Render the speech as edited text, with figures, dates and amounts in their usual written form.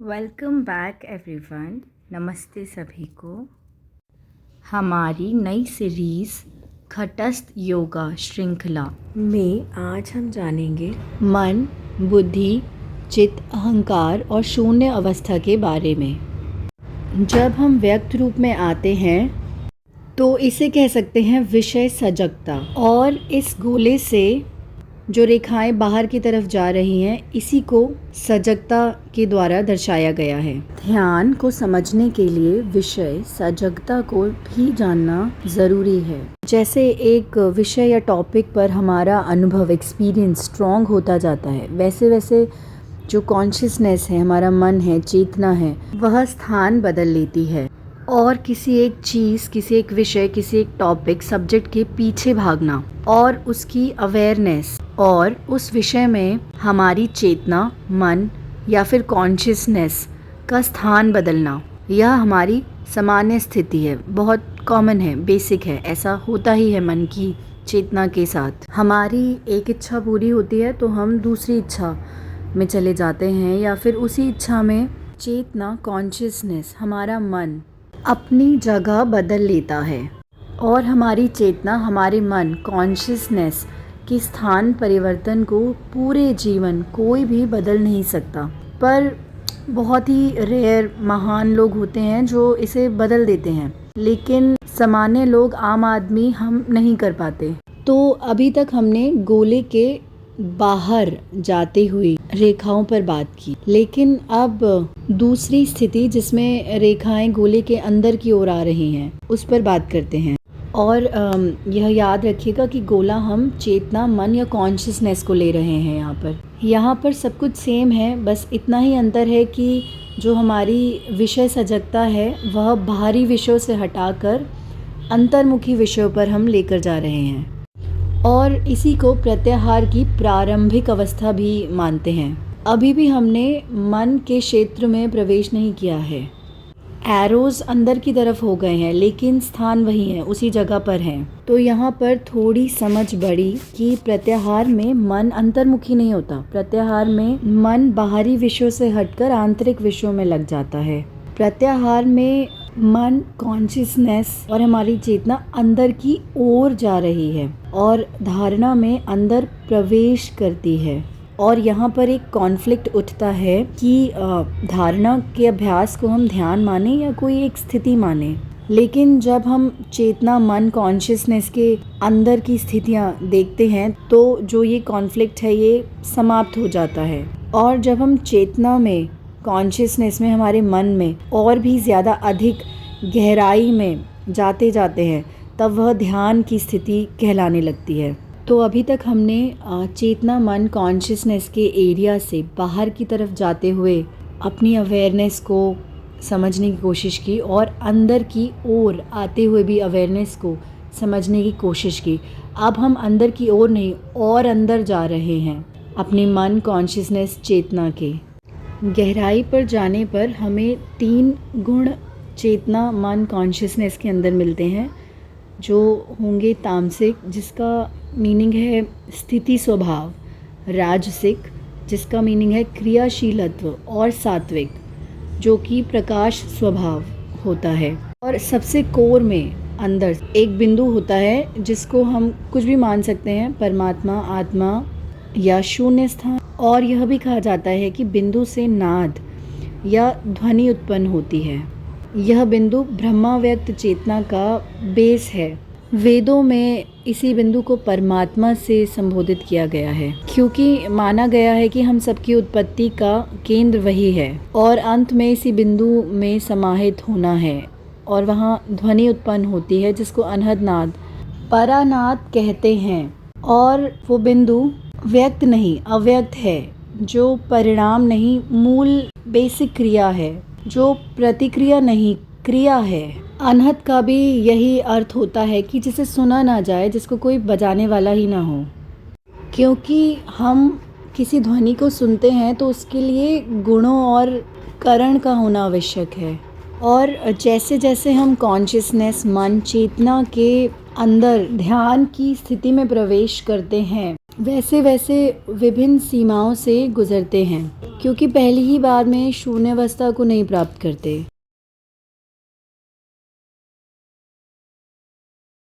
Welcome back everyone. नमस्ते सभी को। हमारी नई सीरीज़ घटस्थ योगा श्रृंखला में आज हम जानेंगे मन, बुद्धि, चित्त, अहंकार और शून्य अवस्था के बारे में। जब हम व्यक्त रूप में आते हैं तो इसे कह सकते हैं विषय सजगता, और इस गोले से जो रेखाएं बाहर की तरफ जा रही हैं इसी को सजगता के द्वारा दर्शाया गया है। ध्यान को समझने के लिए विषय सजगता को भी जानना ज़रूरी है। जैसे एक विषय या टॉपिक पर हमारा अनुभव, एक्सपीरियंस स्ट्रॉन्ग होता जाता है, वैसे वैसे जो कॉन्शियसनेस है, हमारा मन है, चेतना है, वह स्थान बदल लेती है और किसी एक चीज़, किसी एक विषय, किसी एक टॉपिक, सब्जेक्ट के पीछे भागना और उसकी अवेयरनेस और उस विषय में हमारी चेतना, मन या फिर कॉन्शियसनेस का स्थान बदलना, यह हमारी सामान्य स्थिति है। बहुत कॉमन है, बेसिक है, ऐसा होता ही है मन की चेतना के साथ। हमारी एक इच्छा पूरी होती है तो हम दूसरी इच्छा में चले जाते हैं, या फिर उसी इच्छा में चेतना, कॉन्शियसनेस, हमारा मन अपनी जगह बदल लेता है और हमारी चेतना, हमारे मन, कॉन्शियसनेस के स्थान परिवर्तन को पूरे जीवन कोई भी बदल नहीं सकता। पर बहुत ही रेयर महान लोग होते हैं जो इसे बदल देते हैं, लेकिन सामान्य लोग, आम आदमी, हम नहीं कर पाते। तो अभी तक हमने गोले के बाहर जाते हुए रेखाओं पर बात की, लेकिन अब दूसरी स्थिति जिसमें रेखाएं गोले के अंदर की ओर आ रही हैं उस पर बात करते हैं। और यह याद रखिएगा कि गोला हम चेतना, मन या कॉन्शियसनेस को ले रहे हैं। यहाँ पर सब कुछ सेम है, बस इतना ही अंतर है कि जो हमारी विषय सजगता है वह बाहरी विषयों से हटाकर अंतर्मुखी विषयों पर हम लेकर जा रहे हैं, और इसी को प्रत्याहार की प्रारंभिक अवस्था भी मानते हैं। अभी भी हमने मन के क्षेत्र में प्रवेश नहीं किया है। एरोज अंदर की तरफ हो गए हैं, लेकिन स्थान वही है, उसी जगह पर हैं। तो यहाँ पर थोड़ी समझ बढ़ी कि प्रत्याहार में मन अंतर्मुखी नहीं होता। प्रत्याहार में मन बाहरी विषयों से हटकर आंतरिक विषयों में लग जाता है। प्रत्याहार में मन, कॉन्शियसनेस और हमारी चेतना अंदर की ओर जा रही है और धारणा में अंदर प्रवेश करती है। और यहाँ पर एक कॉन्फ्लिक्ट उठता है कि धारणा के अभ्यास को हम ध्यान माने या कोई एक स्थिति माने। लेकिन जब हम चेतना, मन, कॉन्शियसनेस के अंदर की स्थितियाँ देखते हैं तो जो ये कॉन्फ्लिक्ट है ये समाप्त हो जाता है। और जब हम चेतना में, कॉन्शियसनेस में, हमारे मन में और भी ज़्यादा अधिक गहराई में जाते जाते हैं तब वह ध्यान की स्थिति कहलाने लगती है। तो अभी तक हमने चेतना, मन, कॉन्शियसनेस के एरिया से बाहर की तरफ जाते हुए अपनी अवेयरनेस को समझने की कोशिश की और अंदर की ओर आते हुए भी अवेयरनेस को समझने की कोशिश की। अब हम अंदर की ओर नहीं और अंदर जा रहे हैं अपने मन, कॉन्शियसनेस, चेतना के। गहराई पर जाने पर हमें 3 गुण चेतना, मन, कॉन्शियसनेस के अंदर मिलते हैं, जो होंगे तामसिक, जिसका मीनिंग है स्थिति स्वभाव, राजसिक, जिसका मीनिंग है क्रियाशीलत्व, और सात्विक, जो कि प्रकाश स्वभाव होता है। और सबसे कोर में अंदर एक बिंदु होता है जिसको हम कुछ भी मान सकते हैं, परमात्मा, आत्मा या शून्य स्थान। और यह भी कहा जाता है कि बिंदु से नाद या ध्वनि उत्पन्न होती है। यह बिंदु ब्रह्माव्यक्त चेतना का बेस है। वेदों में इसी बिंदु को परमात्मा से संबोधित किया गया है, क्योंकि माना गया है कि हम सबकी उत्पत्ति का केंद्र वही है और अंत में इसी बिंदु में समाहित होना है, और वहाँ ध्वनि उत्पन्न होती है जिसको अनहद नाद, परानाद कहते हैं। और वो बिंदु व्यक्त नहीं, अव्यक्त है, जो परिणाम नहीं, मूल बेसिक क्रिया है, जो प्रतिक्रिया नहीं, क्रिया है। अनहद का भी यही अर्थ होता है कि जिसे सुना ना जाए, जिसको कोई बजाने वाला ही ना हो। क्योंकि हम किसी ध्वनि को सुनते हैं तो उसके लिए गुणों और करण का होना आवश्यक है। और जैसे जैसे हम कॉन्शियसनेस, मन, चेतना के अंदर ध्यान की स्थिति में प्रवेश करते हैं, वैसे वैसे विभिन्न सीमाओं से गुजरते हैं, क्योंकि पहली ही बार में शून्यावस्था को नहीं प्राप्त करते।